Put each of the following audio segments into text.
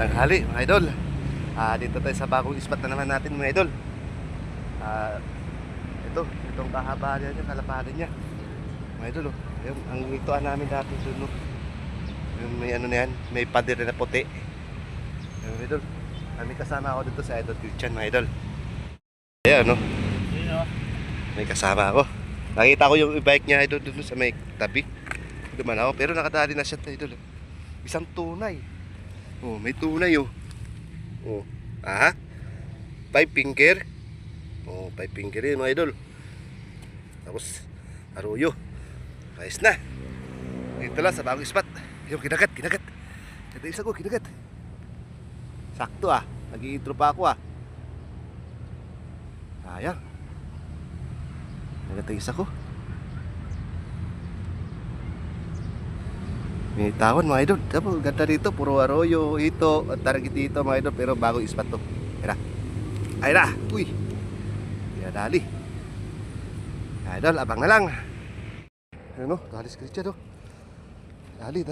Tanghali mga idol. Dito tayo sa bagong spot na naman natin mga idol. Itong kahabaan niya, kalaparan niya mga idol. Yung, ang ituan namin dati doon, no? Yung may ano na yan, may pader na puti. Yung mga idol, kami kasama ako dito sa Idol Christian mga idol. Ayan, no? May kasama ako. Nakita ko yung bike niya idol doon sa may tabi. Duman ako, pero nakadali na siya idol. Isang tunay. Oh, may tunay oh. Oh. Five finger. Oh, five finger yun mga idol. Tapos aruyo. Ayos na. Dito lang sa bagong spot. Yung kinagat. Ito isa ko, kinagat. Sakto nag-i-intro pa ako Sayang. Kinagat isa ko. May tawon mga idol. Tapos ganda dito, puro arroyo, ito, at target dito mga idol. Pero bagong spot to. Ay na. Uy. Dali. Idol, abang na lang. Ano, dali screenshot Dali.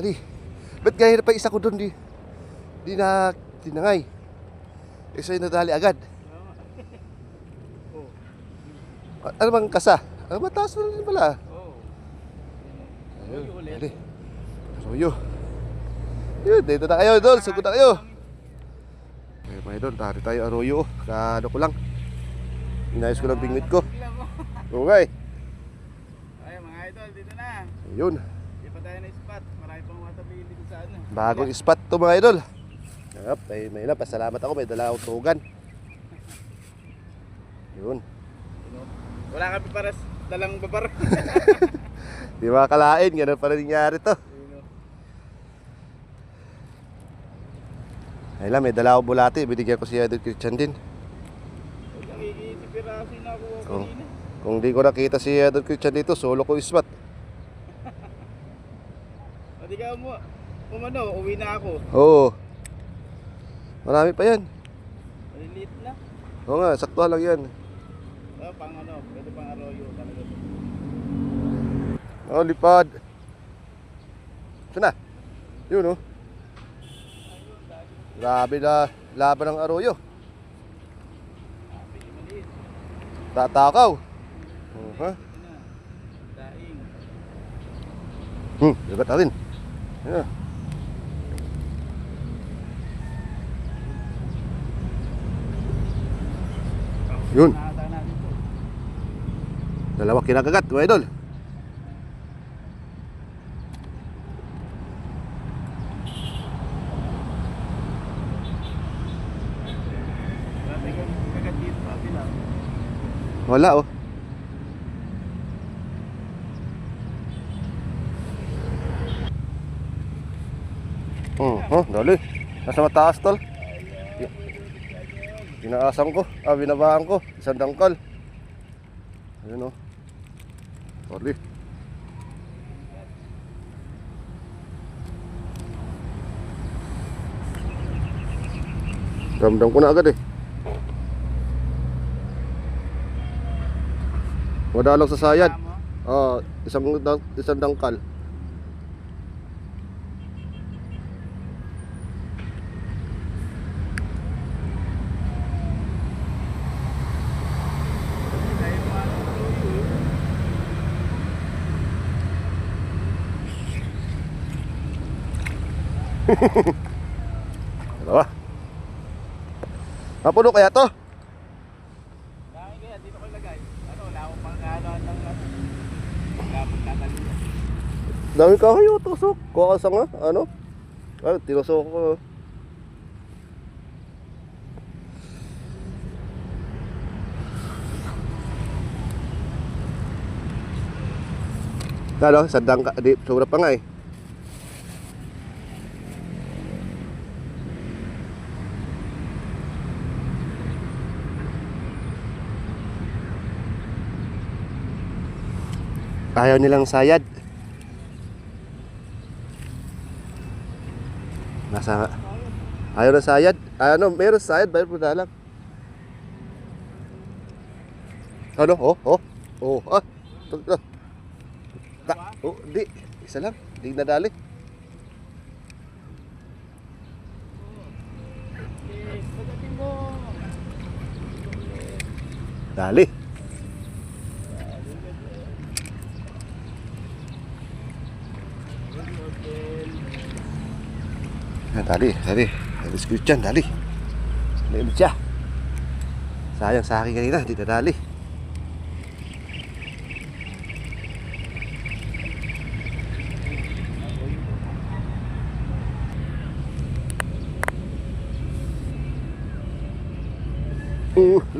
Ba't gaya pa isa ko doon di na tinangay. Isa yung nadali agad. Ano bang kasa? Mataas na rin pala. Ayun, dali. Arroyo. Yun, dito na kayo idol. Sugod na kayo. Okay mga idol, dali tayo arroyo. Ano ko lang. Inayos ko lang bingwit ko. Okay. Ay mga idol, dito na. Ayun. Di pa tayo na spot. Marami pang watabili dito sa ano. Bagong spot to mga idol. Yup, may pasalamat ako. May dala akong tugan. Yun. Wala kami para dalang babar. Di makakalain. Ganun pa rin nangyari to. Ay lang, may dala akong bulati. Binigyan ko si Idol Christian din. Nakikisipirasin ako kanina. Kung di ko nakita si Idol Christian dito, solo ko spot. O di ka uwi na ako. Oo. Marami pa yan. Maliliit na. Oo nga, sakto lang yan. Pang pwede pang arroyo talaga. Oh, lipad. Saan na? Yun Grabe na laban ng arroyo. Tatakaw. Daing. Dagat natin. Ayan. Yun. Dalawa kinakagat, mga idol. Wala dali. Nasa mataas tol. Binaasam ko, binabaan ko. Isang dangkal. Ayun Sorry. Ramdam ko na agad Madalog sa sayad. Isang dangkal. Dalawa. Napuno kaya to? Dami kaya dito ko ilagay. Wala akong pang ng lapot tatalino. Dami kayo, tusok. Kuha ka sa nga, tinusok ko. Sadang ka, sobra pa nga Ayaw nilang sayad. Ayaw ng sayad. Meron sayad, bayar mo na lang. Di. Isa lang. Di nadali. Dali. Dali. Dali squid dyan, dali. May ulit siya. Sayang sa akin kanina, di nadali.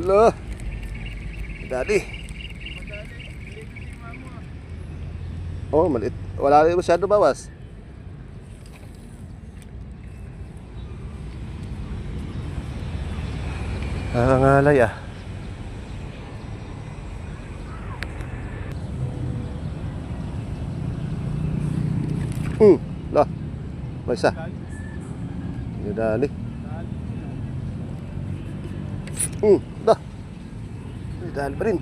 La. Dali. Oh, maliit. Wala rin masyado bawas. Nangangalay ah. La. May isa. Hindi dali. Da. Hindi dali pa rin.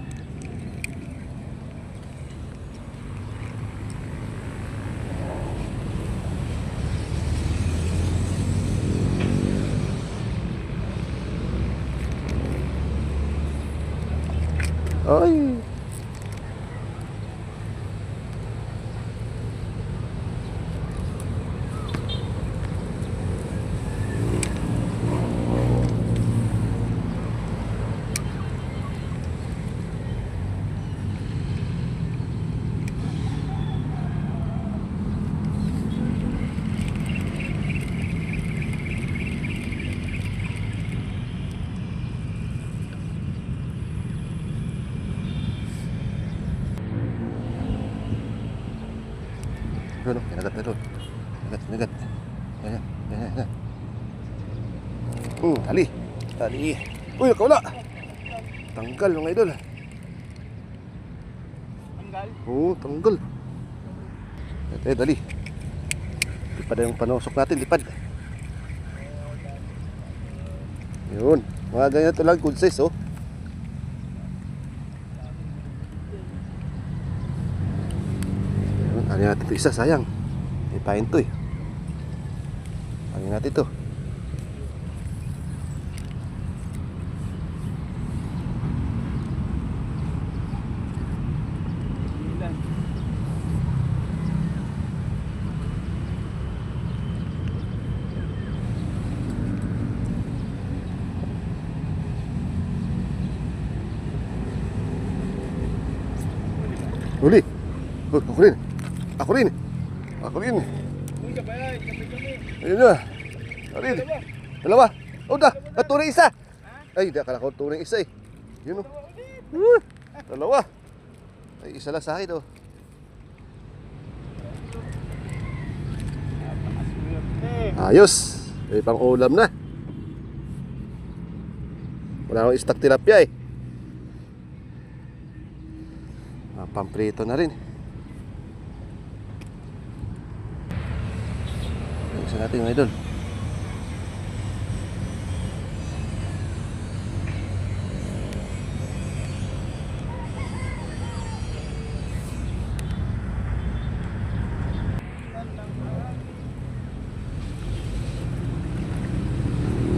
Ay. Ano, kinagat na doon. Kinagat. Yan. Tali. Uy, nakawala. Tanggal mga idol. Tanggal? Oo, tanggal. Dali. Lipad yung panusok natin, lipad. Yun. Mga ganyan ito lang, good size, oh. Ano natin ito isa, sayang. Ipain to eh. Ano natin ito. Huli. Ako rin. Uy, sabay, kami. Ayun na. Arin. Dalawa. Oh, tunay isa. Ay, di akala ko tunay isa eh. Yun oh. Dalawa. Ay, isa lang sa akin oh. Ayos. May pang ulam na. Wala akong stock tilapia eh. Pamprito na rin. Isa natin mga idol.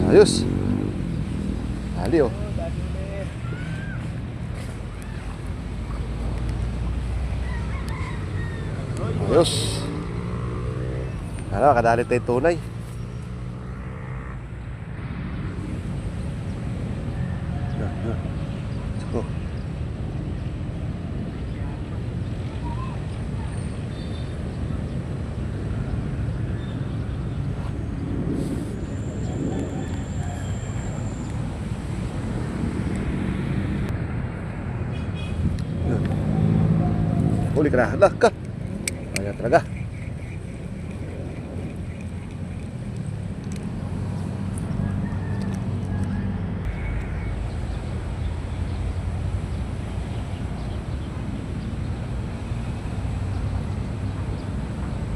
Ayos. Dali oh. Ayos. Ano, kadali tayo tunay. Sako. Huli ka na. Hala ka. Ayan talaga.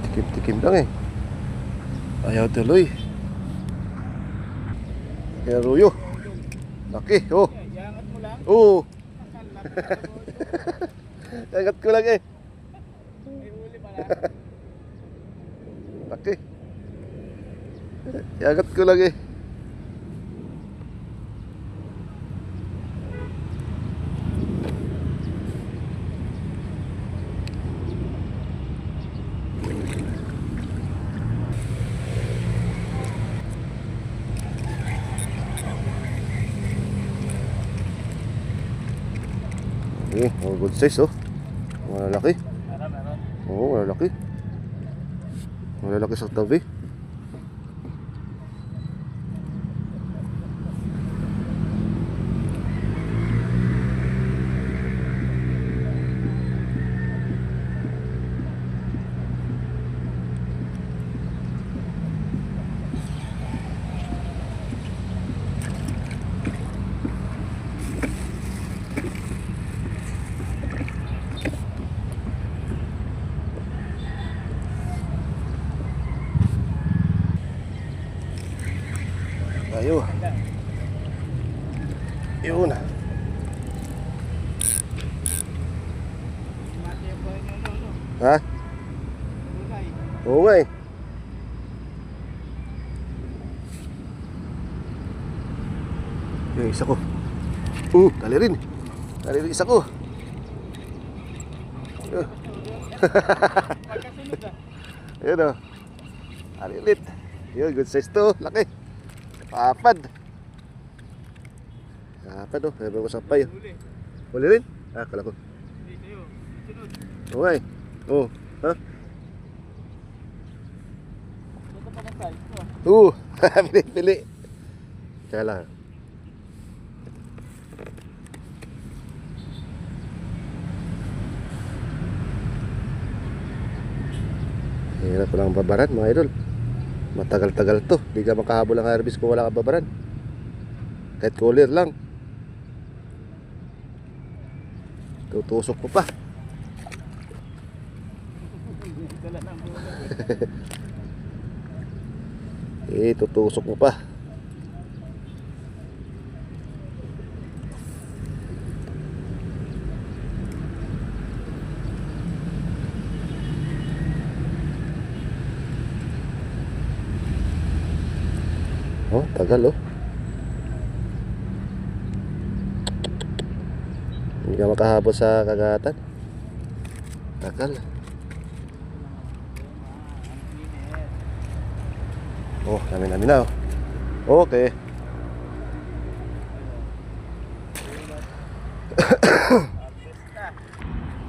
Tikim-tikim lang eh. Ayaw tuloy. Kaya ruyo. Laki, oh. Iangat mo lang. Oo. Angat ko lang eh. May huli pala. Laki. Angat ko lang eh. Okay, oh, good size oh. Malalaki. Meron. Oo, malalaki. Malalaki sa tabi. Tayo. Yun. Mati yung buhay nyo, no? Ha? Bulay. Oo nga eh. Yung isa ko. Tali rin. Tali rin isa ko. Pagkasunod ah. Ayun o. Tali ulit. Yun, good size to. Laki. Kapad. Kapad o. Meron ko sampay. Huli. Huli rin? Kala ko. Hindi kayo. Sunod. Oo nga eh. Oo. Ha? Ito pa ng size ko. Pili. Tsaka lang. Hirap ko lang babaran mga idol. Matagal-tagal to. Di ka makahabol ang harvest kung wala ka babaran. Kahit cooler lang. Tutusok mo pa. Dala ng bulay. Tutusok mo pa. Oh, tagal oh. Hindi ka makahabol sa kagatan. Tagal. Oh, namin na oh. Okay.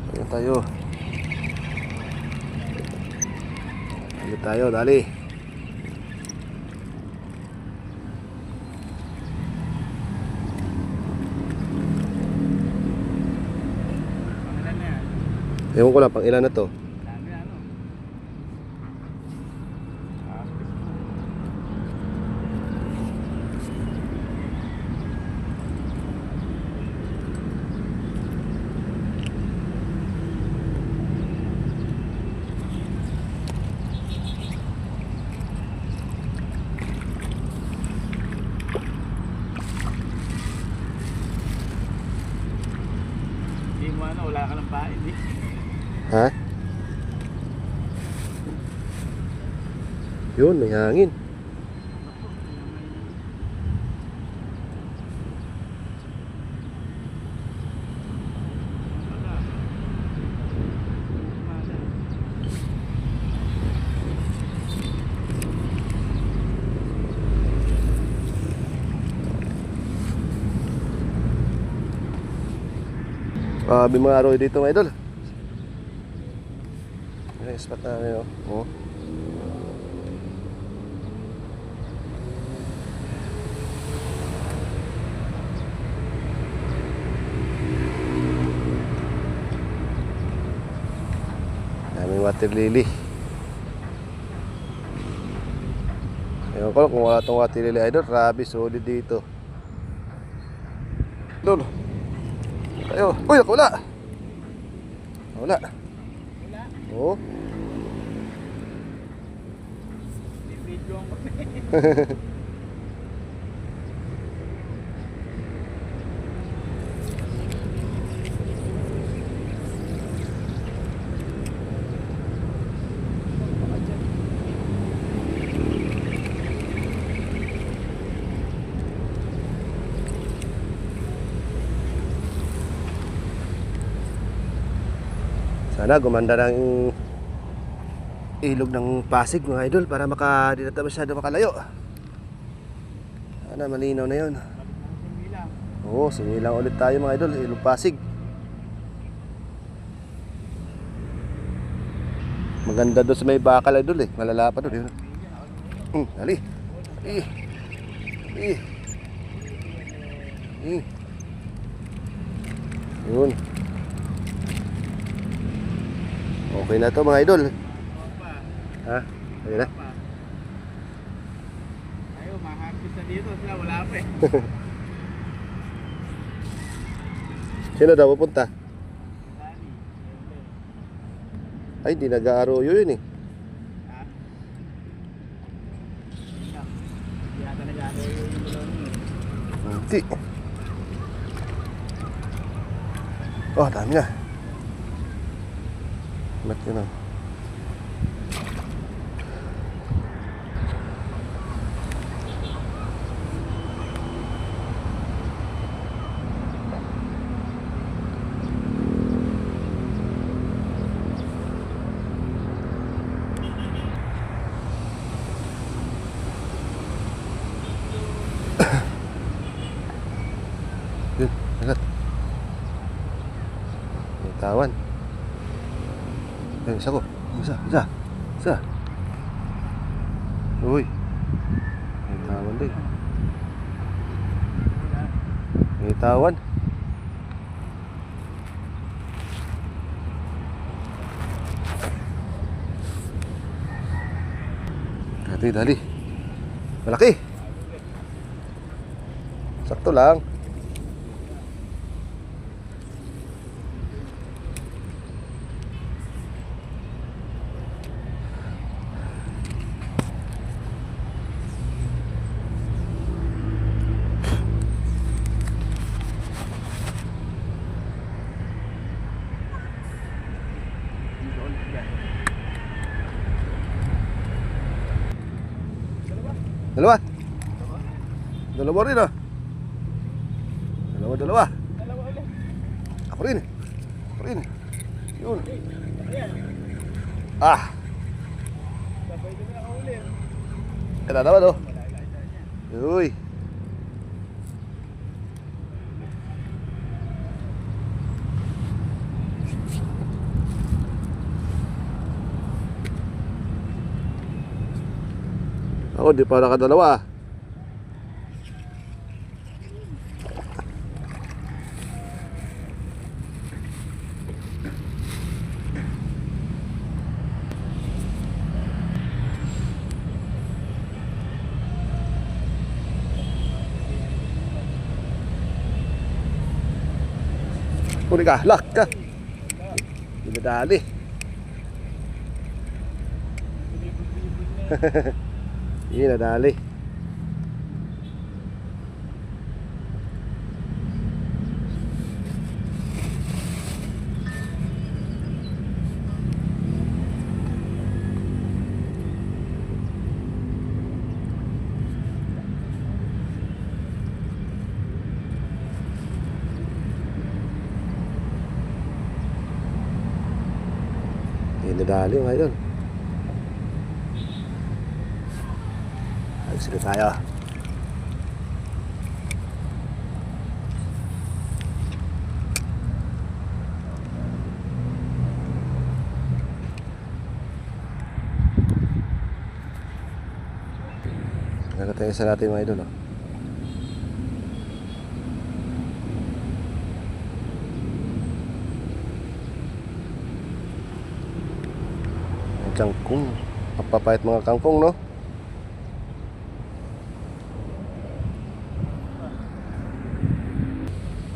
Ano tayo? Ano tayo, dali. Pangalan na yan. Ewan ko lang, pang ilan na to? Dami ano. Hindi mo ano, wala ka ng pain eh. Ha? Yun, may hangin. May mga araw dito mga idol. Yung spot namin oh. Oh. Daming water lily. Ewan ko lang kung wala itong water lily idol. Grabe, solid dito. Idol. Tayo. Uy, ako wala. Wala. Wala. Oo. Video ang kami. Sana gumanda ng ilog ng Pasig mga idol para di na tayo masyado makalayo. Sana malinaw na yun. Balik na ng similang. Oo, sinilang ulit tayo mga idol, ilog Pasig. Maganda doon sa may bakal idol eh. Malala pa doon. Dali. Yun. Okay na to mga idol. Ha? Ayun na. Ayaw, mahapis na dito sila, wala pa eh. Sino daw pupunta? Dani. Ay, di nag-aaroyo yun eh. Ha? Hindi yata nag-aaroy yung bulong yun. Hindi. Oh, dami na. Ba't yun ah? Yun, agad. May tawan. Ayun, isa ko. Isa. Uy. May tawan din. May tawan. Dali. Malaki. Sakto lang. Dalawa. Dalawa rin ah. Dalawa. Dalawa ulit. Ako rin. Yun. Ah. Sabay din na ulit. Kaya naman oh. Uy. Ako, di pa nakadalawa. Huli ka, lock ka. Dinadali. Dinadali. Dinadali mga idol. Ayos na tayo. Nakatayo sa natin mga idol oh. Kangkong. Papapait mga kangkong no.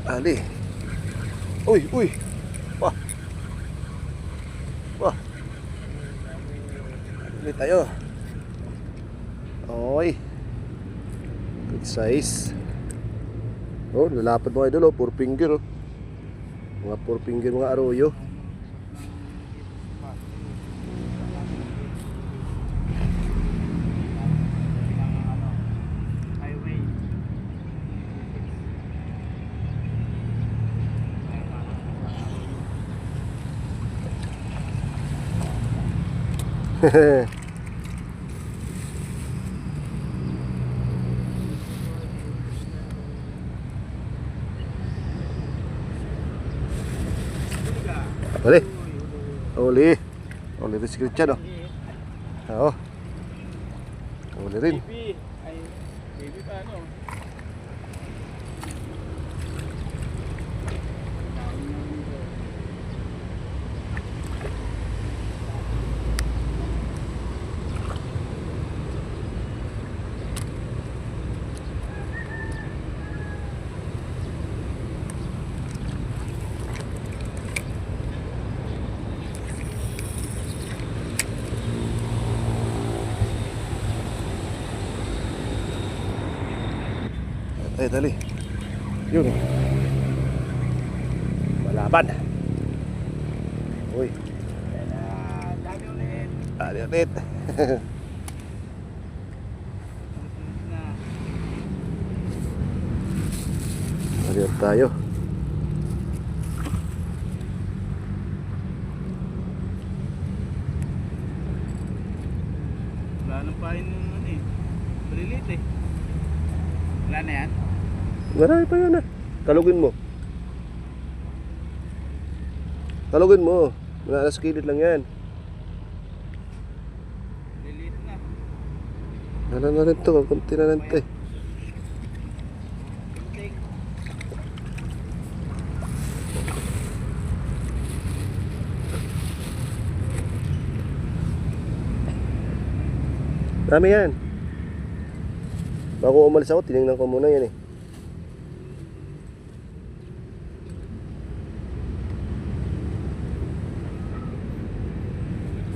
Ali. Uy. Wah. Ali tayo. Oy. Good size. Oh, lalapad mga idol oh, 4 finger oh. Mga 4 finger mga aroyo. Highway. Uli. Uli. Uli rin si Christian, oh. Oo. Uli rin. Baby. Ay, baby pa ano? Ay, dali. Yun. Malaban. Uy. Dami ulit. Dali ulit. Na. Dali tayo. Wala nang pain ng ano eh. Malilit eh. Wala na yan? Marami pa yan, ah. Talugin mo. Talugin mo. Wala na sa kilid lang yan. Malilit na. Wala na rin to. Kunti na lang to, eh. Ting. Dami yan. Bago umalis ako, tinignan ko muna yan, eh.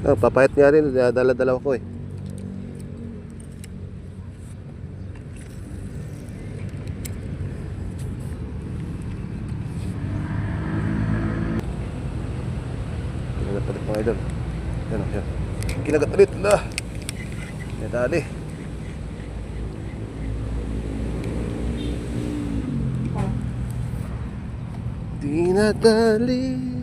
Oh, papayat nga rin, dala-dala ko, eh. Kinagat ulit mga idol. Yan o, yan. Kinagat ulit, lah. Yan, dali. Dinadali.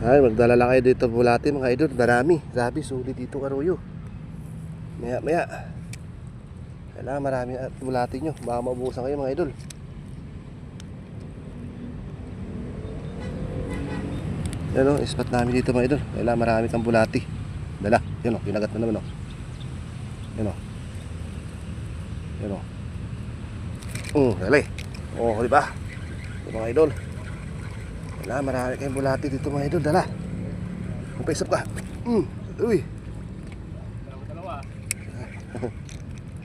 Ay, magdala lang kayo dito bulati mga idol. Marami. Sabi, sulit dito karuyo. Maya maya. Kailangan marami bulati nyo. Baka maubusan kayo mga idol. Yan o, spot namin dito mga idol. Kailangan marami kang bulati. Dala. Yan o, kinagat na naman o. Yan o. Yan o. Dali. O, diba? Ito mga idol. Kailangan marami kayong bulati dito mga idol. Dala. Kung paisap ka. Uy. Dalawa.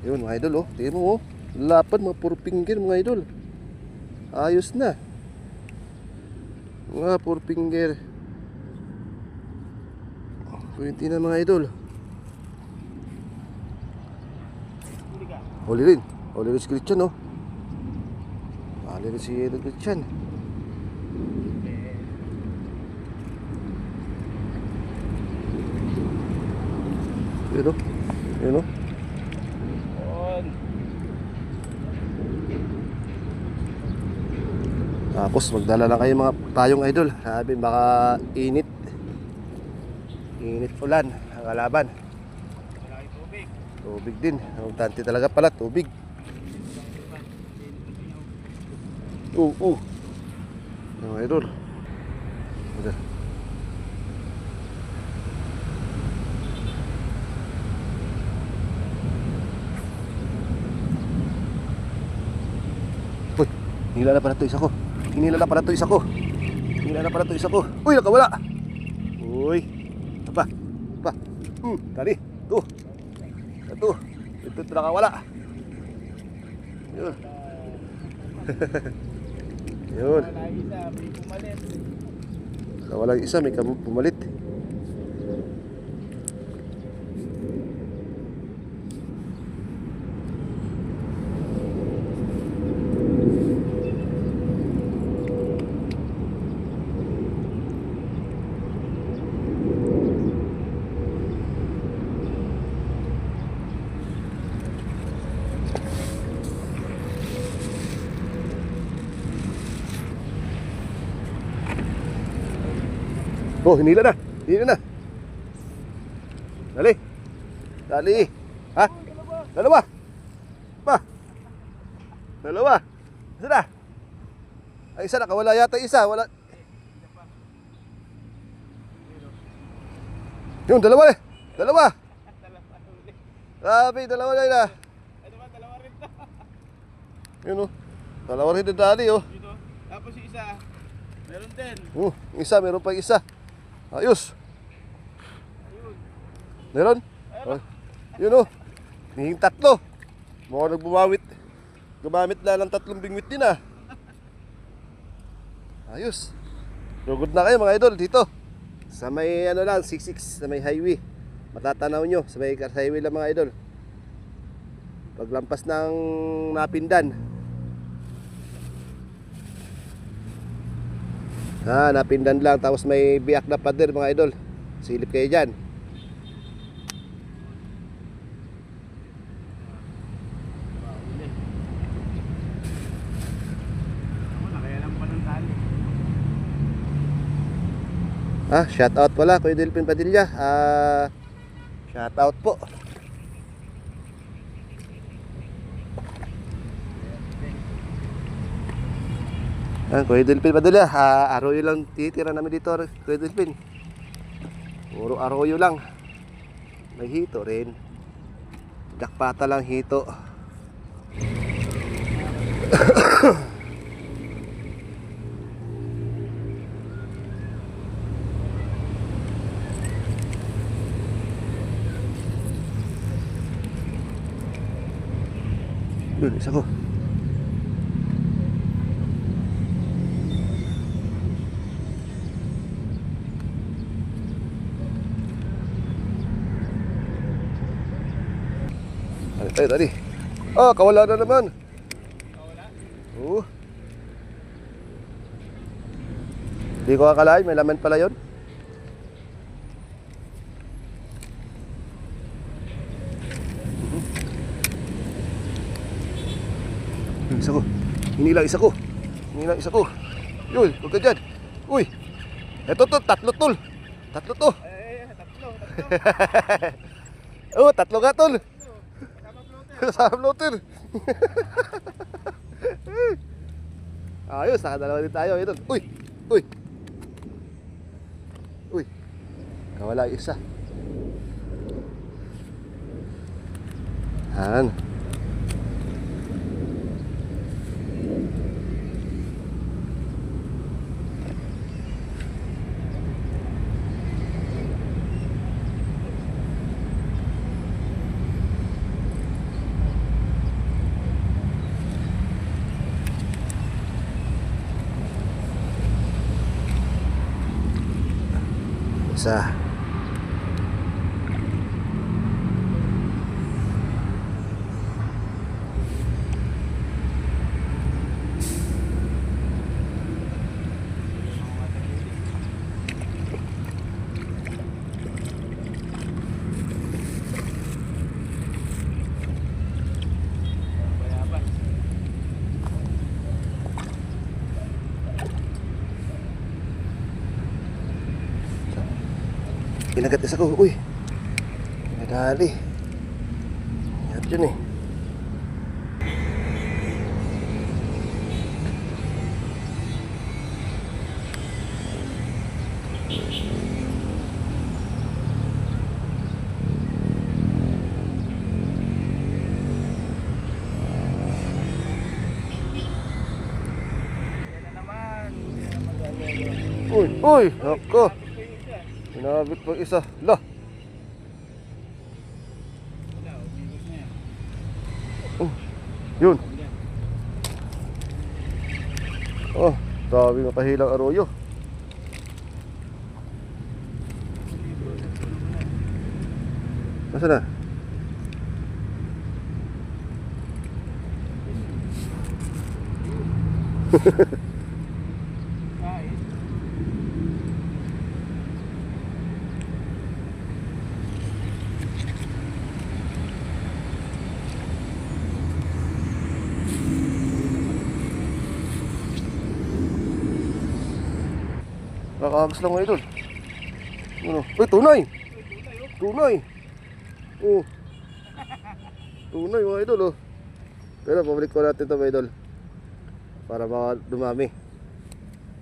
Yun mga idol oh. Tingnan mo oh. Lapad mga puro finger mga idol. Ayos na. Mga puro finger. 20 na mga idol. Huli ka. Huli rin. Huli rin si Christian oh. Huli rin si Christian. Yun oh. Yun oh. On. Tapos magdala lang kayo mga tayong idol. Sabi baka init. Init ulan ang kalaban. Malaki tubig. Tubig din. Importante talaga pala tubig. Yung idol. Udah. Uy, hinila na pala to isa ko. Hinila na pala to isa ko. Hinila na pala to isa ko. Uy, nakawala. Uy. Apa? Apa? Tali. Tuh. Ito. Ito nakawala. Yun. Yun. Wala isa. May pumalit. Nakawalang isa, may pumalit. Oh, hinila na. Hinila na. Dali. Dali. Ha? Dalawa. Pa. Dalawa. Isa na. Ay, isa nakawala yata isa. Wala. Yung dalawa eh. Dalawa. Grabe, dalawa na yun ah. Ano ba, dalawa rin to. Yun oh. Dalawa rin na dali oh. Dito. Tapos yung isa, meron din. Yung isa, meron pa isa. Ayos. Ayun. Meron? Oh. Yun oh. Hinging tatlo. Mukhang nagbumawit. Gumamit na ng 3 bingwit din ah. Ayos. Rugod na kayo mga idol dito. Sa may ano lang, 66 sa may highway. Matatanaw nyo sa may highway lang mga idol. Paglampas ng Napindan. Napindan lang. Tapos may biyak na pader mga idol. Silip kayo dyan. Kaya lang pa ng tali. Shout out pala Kuya Delphin Padilla. Shout out po. Kuya Delphin Padilla, arroyo lang titira namin dito, Kuya Delphin. Puro arroyo lang. May hito rin. Jakpata lang hito. Doon, isa ko. Tayo, tadi. Kawala na naman. Kawala? Oo. Hindi ko akalain, may laman pala yun. Isa ko. Hinilang isa ko. Hinilang isa ko. Yun, huwag ka dyan. Uy. Eto to, tatlo tol. Tatlo to. Tatlo. Oh, tatlo nga tol. Kasama floater. Kasama floater. Ayos, nakadalawa din tayo. Ito. Uy. Uy. Uy. Kawala isa. Han. Isa. Bayabas. Pinagat isa ko. Uy. Nadali. Yan dyan eh. Yan na naman. Uy. Uy. Ako. Sinabit pa isa. Lah. Wala, umigos na yan. Yun. Oh, sabi makahilang arroyo. Nasaan na? Kain. Nakakagas lang mga idol. Ano? Uy, tunay! Tunay! Oh. Tunay mga idol oh. Pero pabalik ko natin ito mga idol. Para mga dumami.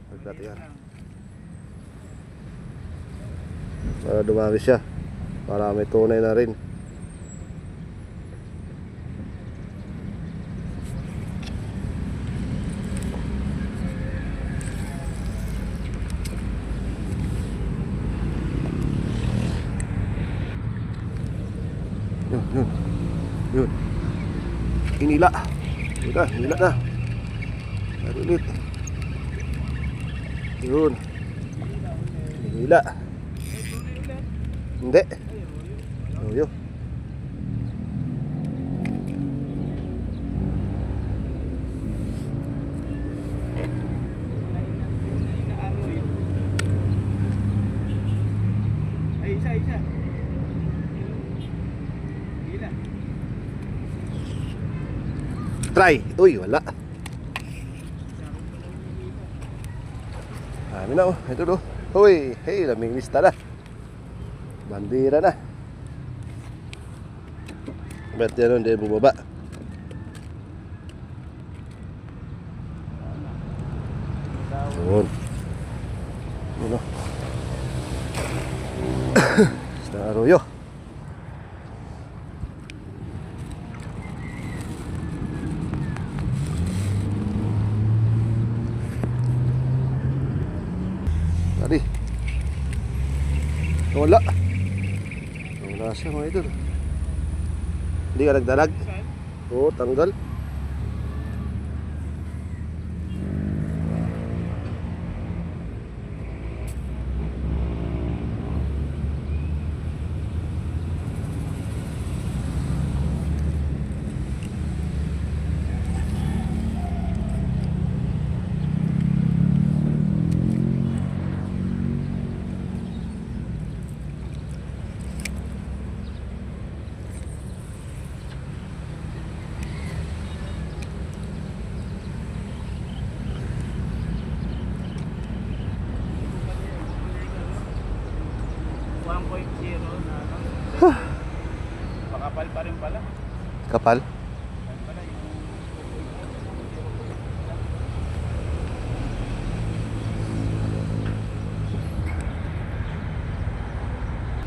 Pagkati yan. Para dumami siya. Para may tunay na rin. Yun. Yun. Hinila. Hinila na. Lari ulit. Yun. Hinila. Hindi. Royo. Ay, isa. Gila. Try. Uy, wala. Dami na oh. Ito do. Uy, hey, laming lista na. Bandira na. Ba't yan hindi bumaba? Yun. Yun o. Sa Arroyo. Tadi. Wala. Wala siya mga idol. Hindi ka nagdalag? Oo, tanggal. Pakapal pa rin pala. Kapal? Pala yung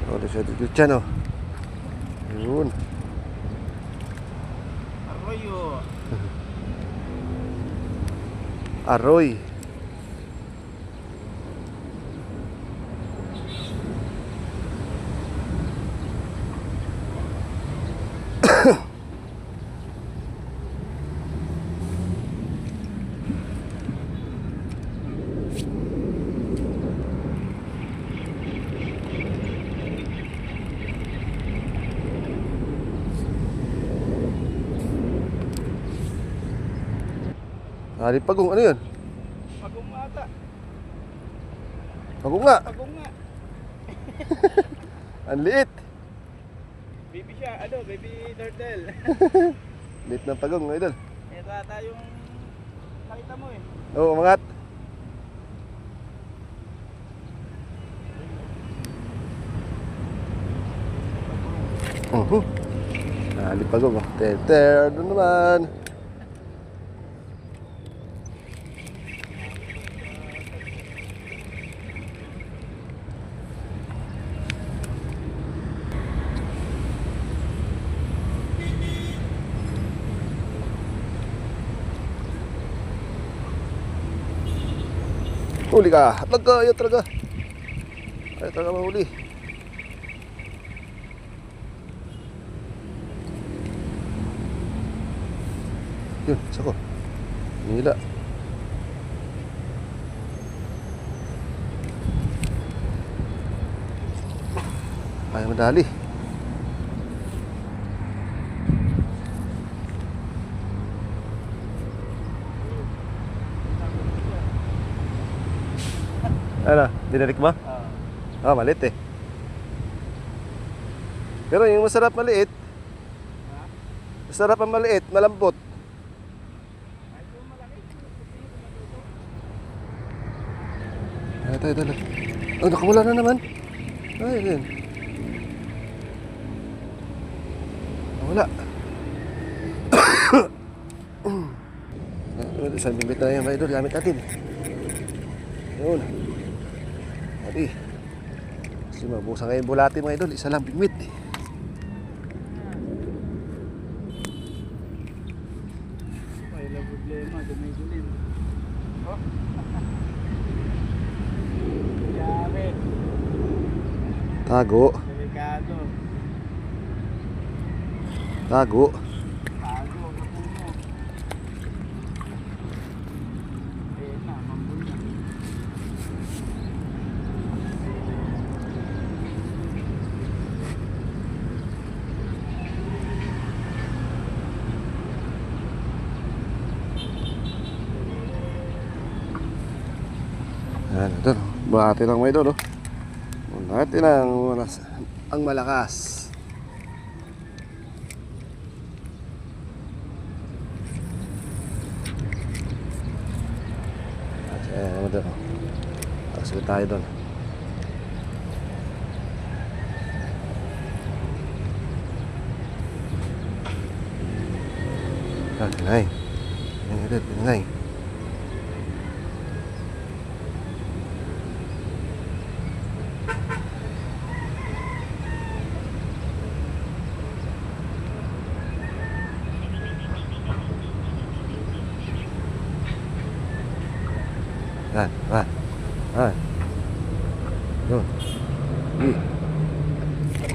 Wala siya dito dyan oh. Yun. Arroyo. Aroy. Hari Pagong, ano yun? Pagong ata. Pagong nga. Pagong nga. Ang liit. Baby siya, baby turtle. Liit ng Pagong, mga idol. Ito ata yung nakita mo eh. Oo, umangat. Hari Pagong, oh. Ter, doon naman. Huli ka. Talaga, ayaw talaga. Ayaw talaga mahuli. Yun, sako. Nila. Ayaw madali. Ano? Dinarik mo? Ah, maliit eh. Pero yung masarap maliit. Masarap ang maliit, malambot. Ito. Oh, nakawala na naman. Ay, yun. Wala. Isang bibit na yan mga idol, gamit natin. Yun. Adi. Kasi mabusa ngayon bulati mga idol, isa lang bigwit. Wala problema, dumidilim. Oh. Yari. Tago. Delikado. Tago. Tago, kapuno. Ayan na, mambul na. Yan, idol. Bulati lang mga idol, oh. Bulati lang ang malakas. Ayan, idol. Tapos ulit tayo doon. Yan, pinay. Yan, idol, pinay. Yan, yan. Yan. Yun.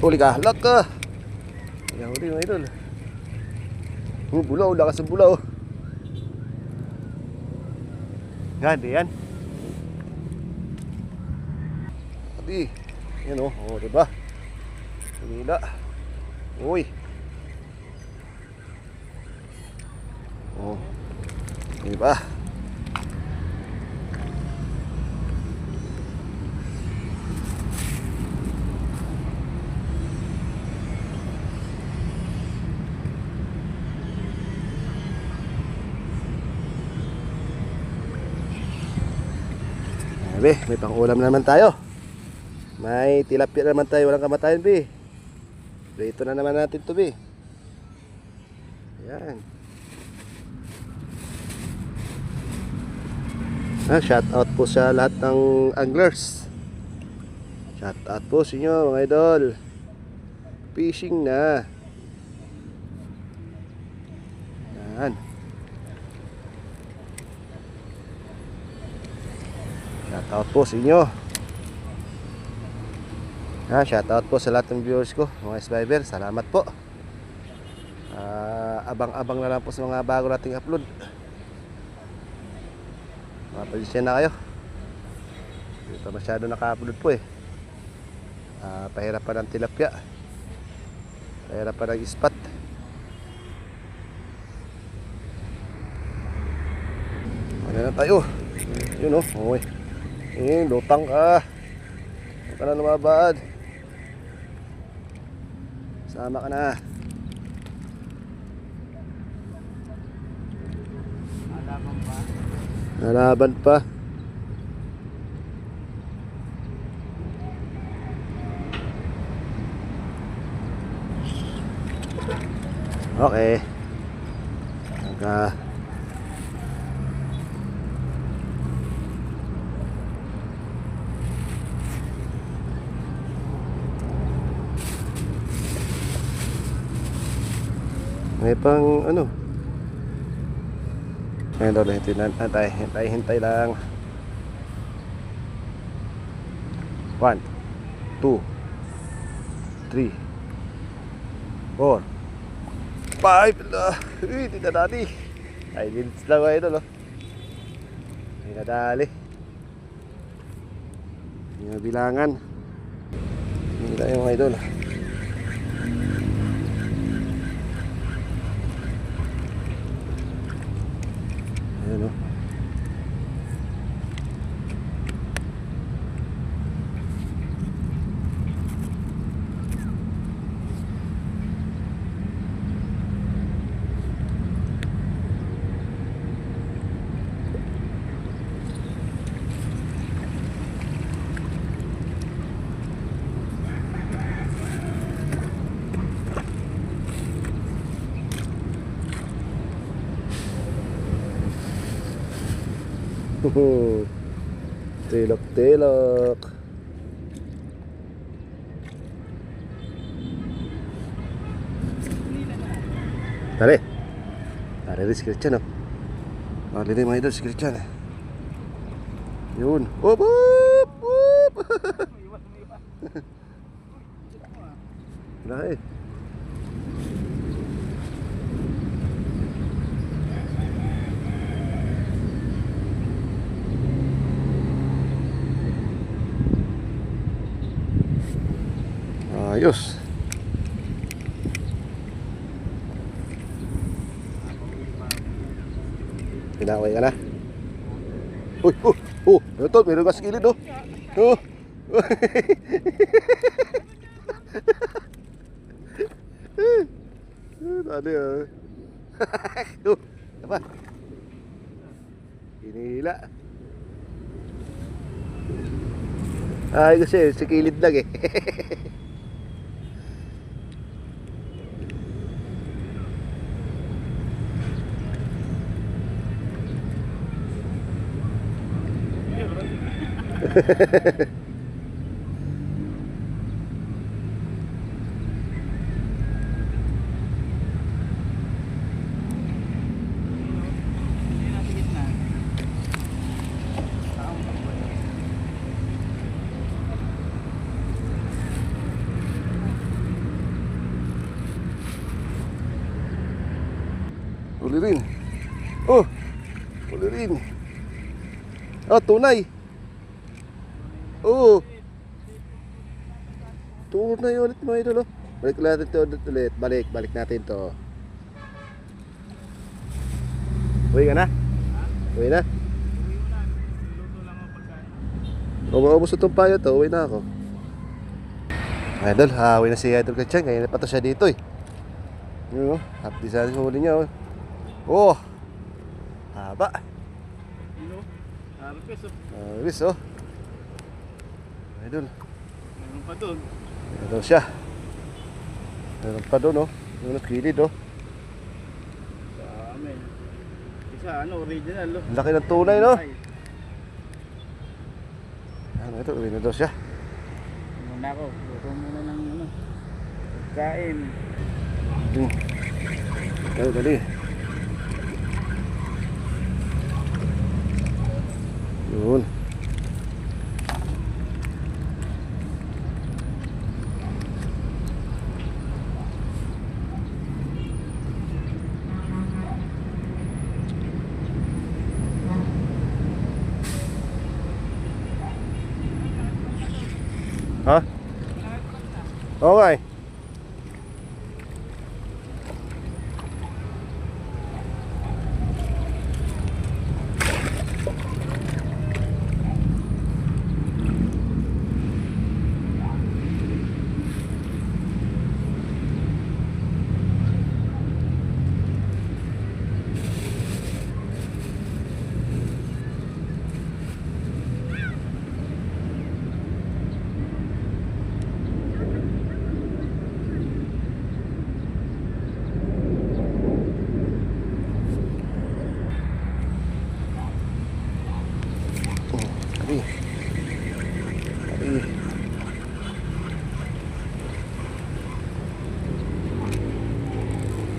Huli ka, halak ka. Yan, huli mga idol. Bulaw, lakas ang bulaw. Yan, di yan. Adi, yan o, oh, diba? Humila. Uy. Oh, diba? Be, may pang-ulam naman tayo. May tilapia naman tayo, walang kamatayan, be. Ito na naman natin to, be. Ayan. Shout out po sa lahat ng anglers. Shout out po sa inyo, mga idol. Fishing na. Ayan. Shoutout po sa inyo. Shoutout po sa lahat ng viewers ko, mga subscriber. Salamat po. Abang-abang na lang po sa mga bago nating upload. Mapasensya na kayo. Hindi pa masyado naka-upload po eh. Pahirap pa ng tilapia. Pahirap pa ng ispat. Ano na tayo? Yun oh. Okay. Lutang ka. Huwag ka na lumabad. Sama ka na. Alaman pa. Nalaban pa. Okay. Hanggang may pang ano. Ayun doon, hintay lang. 1 2 3 4 5 lah. Hindi na dali. Ay, minutes lang mga idol, oh. Hindi na dali. Hindi na bilangan. Hindi na yung mga idol. Ayan, oh. Tilok-tilok. Tari. Tari rin si Christian, oh. Tari rin mga idol si Christian. Yun. Whoop, whoop, whoop. Laki. Ayos. Pinaway ka na. Uy, ito, meron ka sa kilid, oh. Oh. Tadi ya. Tuh, apa? Hinila. Ay, kasi si kilid lang eh. Uli rin. Oh, uli rin. Oh, tunay. Oh. Tunay ulit mga idol, oh. Balik natin to ulit. Balik natin to. Uwi ka na? Uwi na? Umaubos na itong payo to. Uwi na ako. Idol, uwi na si Idol Kachan. Kaya pa to siya dito eh. Yun, oh. Hapdi sa atin sa huli niya, oh. Oh. Haba. Harvest, oh. Idol. Meron pa doon. Meron siya. Meron pa doon, oh. Yung kilid, oh. Sa amin. Isa, original, oh. Laki ng tunay, no? Ano ito? Uwi na daw siya. Muna ako. Luto muna ng kain. Dali. Yun. Ha? Okay.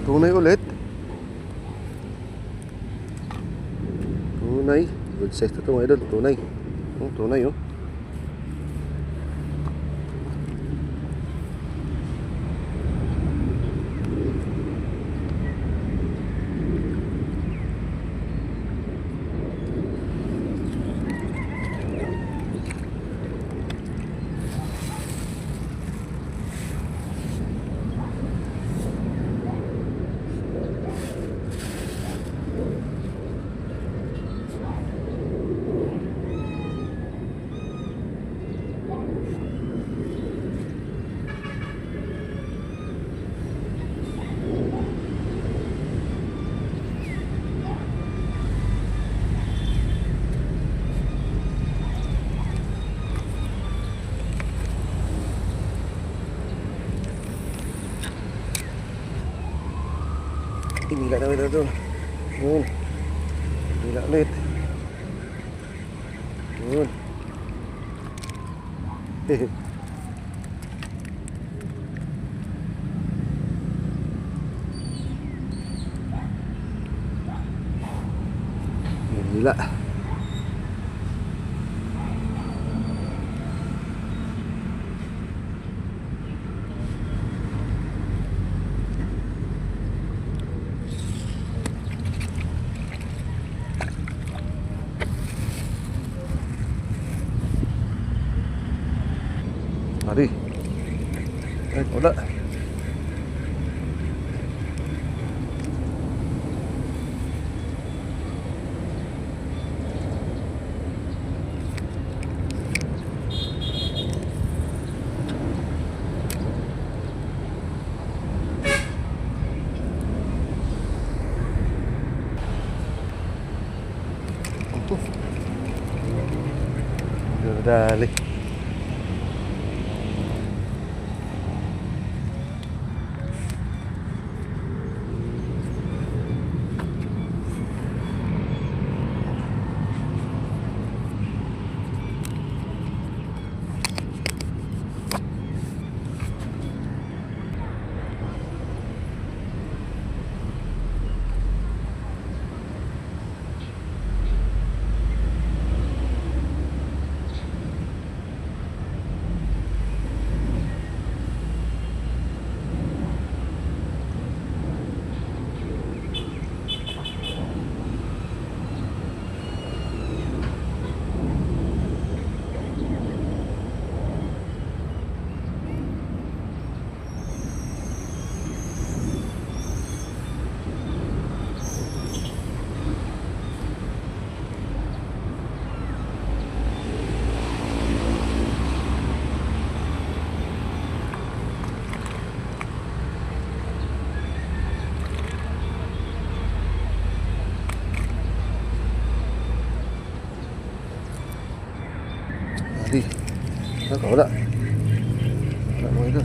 Tunay ulit. Tunay. Good size na ito mga idol. Tunay. Tunay, oh. Hinila namin na doon. Yun. Hinila ulit. Yun. Gila. Mari. Wala. Dali. Mari. Wala. Wala mo ito.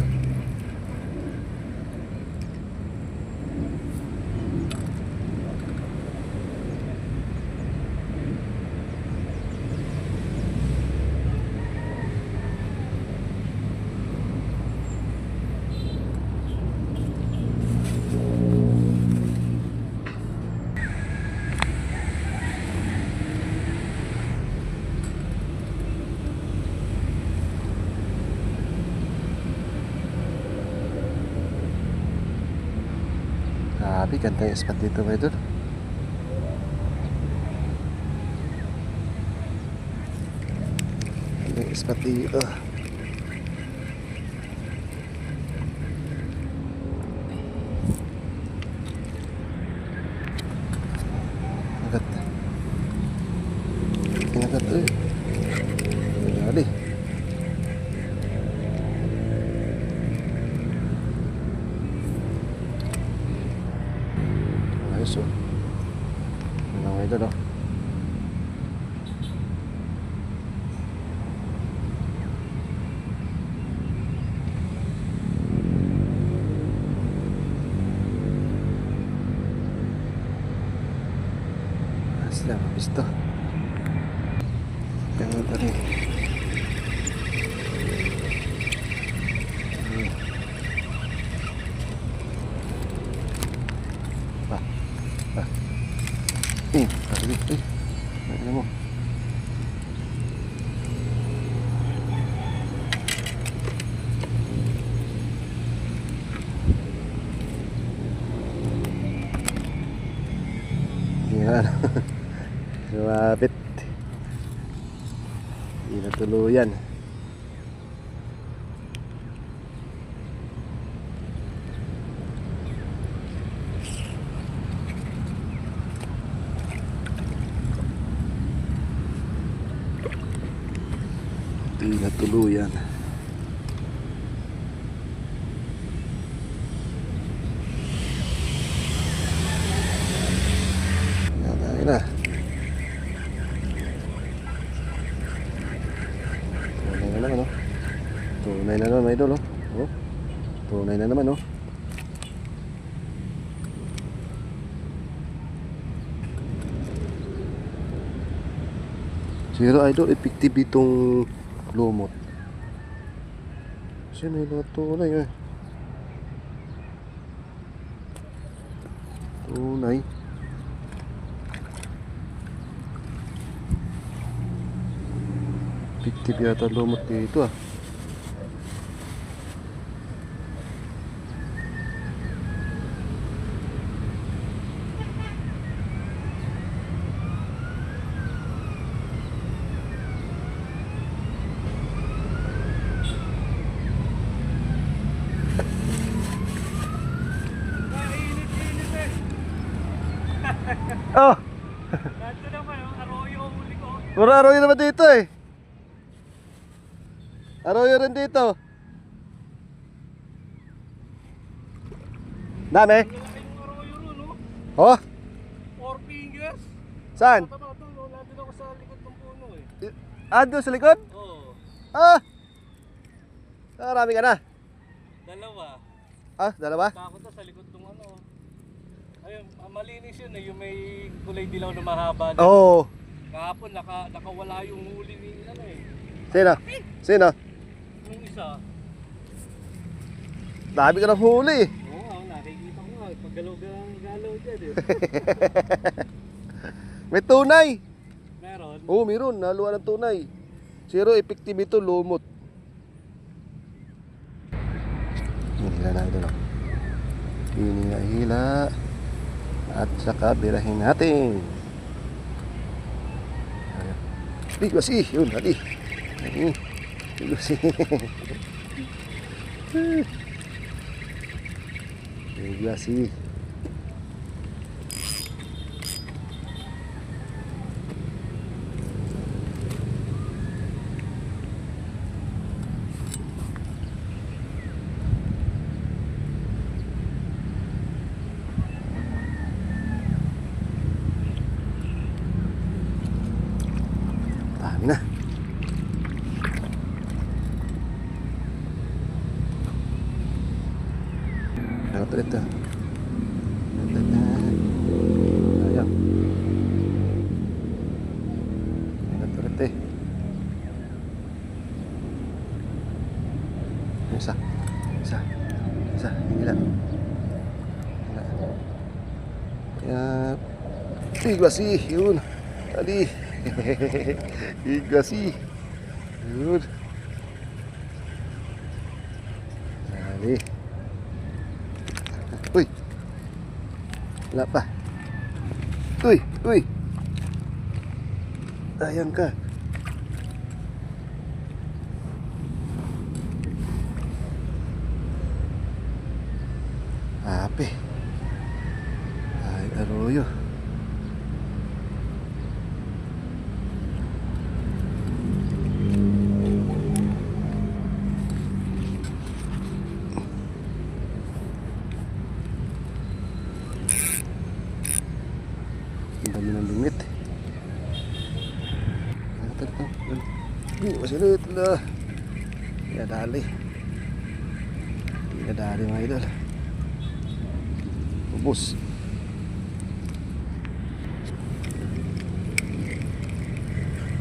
Grabe, ganda yung spot dito mga idol. Ganda yung spot dito. Agad. Agad eh. Dali. Ayos oh. Ano nga ito no? Asla, mabisto. Ganun pa rin. Ano mo? Yan. Lumapit. Hindi na tuluyan. Hindi na tuluyan. Yan na. Tunay na naman oh. Tunay na naman idol oh. Oh. Tunay na naman oh. Pero idol, effective itong lumot. Kasi may mga tunay eh. Tunay. Effective yata lumot dito ah. Oh, Nandito naman yung arroyo huli ko. puro arroyo naman dito eh. Arroyo rin dito. Dami? Malaki yung arroyo ron, no? Oh, 4 fingers. saan? Tama to, no? Nandun ako sa likod ng puno eh. Ah, doon sa likod? Oo. Ah! Marami ka na. Dalawa. Ah, dalawa? Takot na sa likod ng ano. Ayun, malinis yun eh. Yung may kulay dilaw na mahaba. Oo. Oh. Kahapon nakawala yung huli ni ano eh. Sino? Sino? Yung isa. Dami ka ng huli. Oo, nakikita ko nga. Paggalaw-galaw dyan eh. May tunay. Meron. Oo, meron. Naluwa ng tunay. Zero effective ito, lumot. Hila na ito lang. Hila. At saka birahin natin. Bigwasi. Yun, hali. Bigwasi. Bigwasi. Dami na. Ito. Ayan. Ito. Isa. Hila. Ayan. Bigwasi. Yun. Tadi. Bigwasi. Yun. Tadi. Uy. Wala pa. Uy. Ayan ka. Ape. Ay, arroyo. Ang dami ng limit. Masulit na. Pinadali mga idol. Ubus.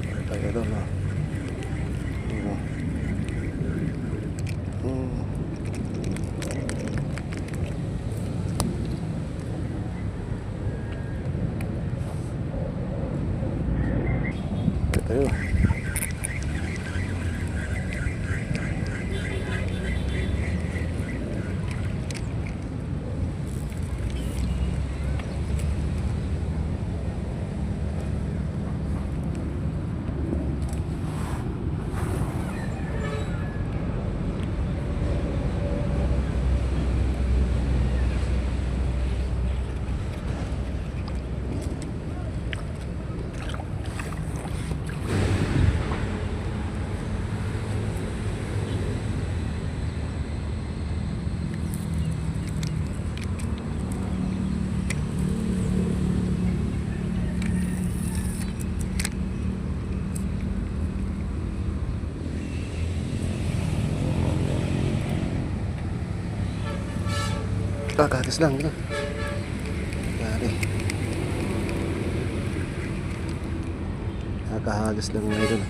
Ito idol no. Ito yun. Kakatis lang ito. Yari. Kakahagis lang mga idol.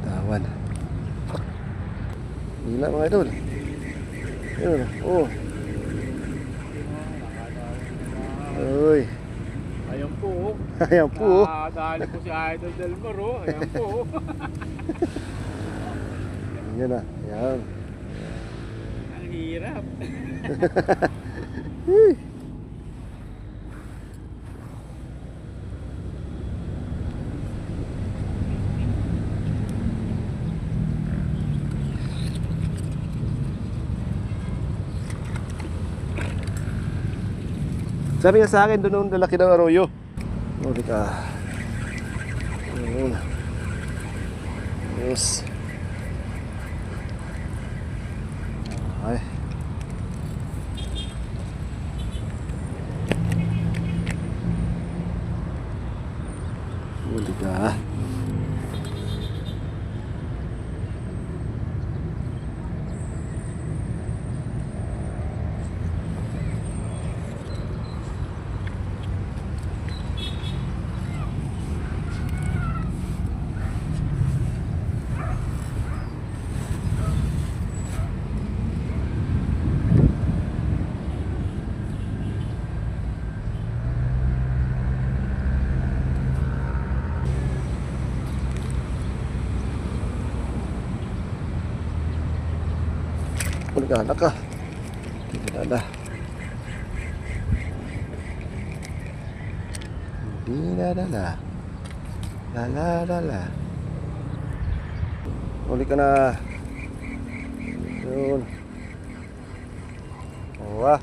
Tawan. Gila mga idol. Ayun, oh. Uy. Ayan po. Ayan po. Dali po si Idol Delmar. Ayan po. Yan na. Yan. Ang hirap. Sabi nga sa akin, doon ang lalaki ng arroyo. Ulit ka. Ayun. Yes. Ay. Ulit ka. Nagkaanak ka. Hindi na. Hindi na dala. Lala. Uli ka na. Yun. Owa.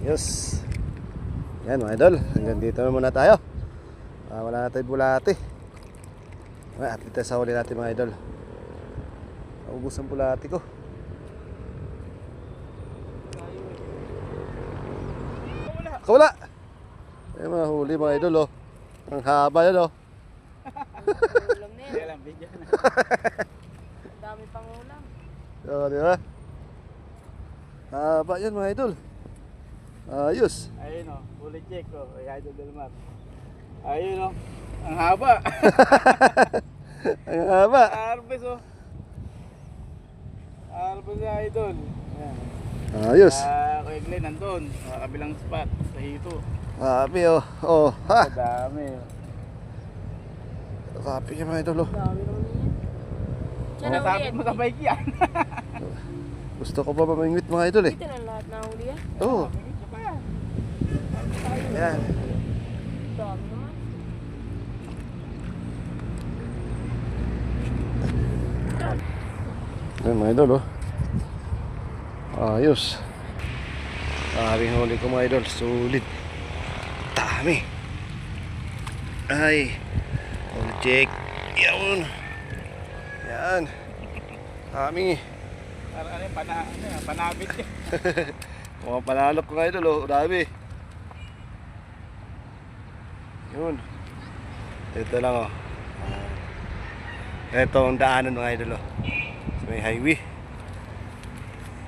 Yes. Yan mga idol. Hanggang dito na muna tayo. Wala na tayo bulati. At dito sa huli natin mga idol. Ubus ang bulati ko. Kawala. Ay mga huli mga idol oh. Ang haba yan oh. Ulam na yan. Alam, bigyan na. Ang dami pang ulam. So, di ba? Haba yan mga idol. Ayos. Ayun o, ulit check o. Idol Delmar. Ayun o. Ang haba. Ang haba. Arbes o. Arbes na idol. Ayan. Ayos. Kuya Glenn nandun. Sa kabilang spot. Sa hito. Happy oh. Oh, ha. Ang dami o. Happy yan mga idol oh. Dami naman yan. Siya na Nasabit ulit. mo sa bike yan. Gusto ko pa mamingwit mga idol eh. Dito na lahat na uli yan. Oo. Isa pa yan. Ayan. Dami naman. Ayan mga idol oh. Ayos. Daming huli ko mga idol. Sulit. Dami. Ay. Check. Yan. Yan. Dami. Parang ano yung panabit yan. Mga panalok ko mga idol oh. Dami. Yun. Ito lang oh. Ito ang daanan mga idol oh. Sa may highway.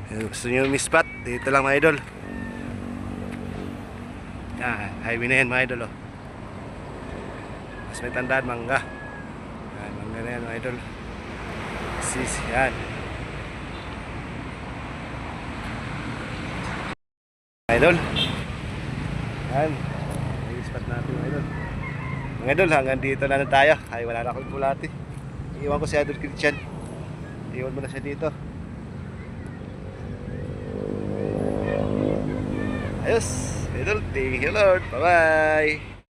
Gusto nyo yung spot? Dito lang mga idol. Yan, highway na yan mga idol oh. Mas may tandaan, mangga. Yan, mangga na yan mga idol. Sis, yan. Idol. Yan. Yung spot natin mga idol. Mga idol, hanggang dito na tayo. Ay, wala na akong bulati. Iiwan ko si Idol Christian. Iiwan mo na siya dito. Ayos. Idol, thank you Lord. Bye-bye.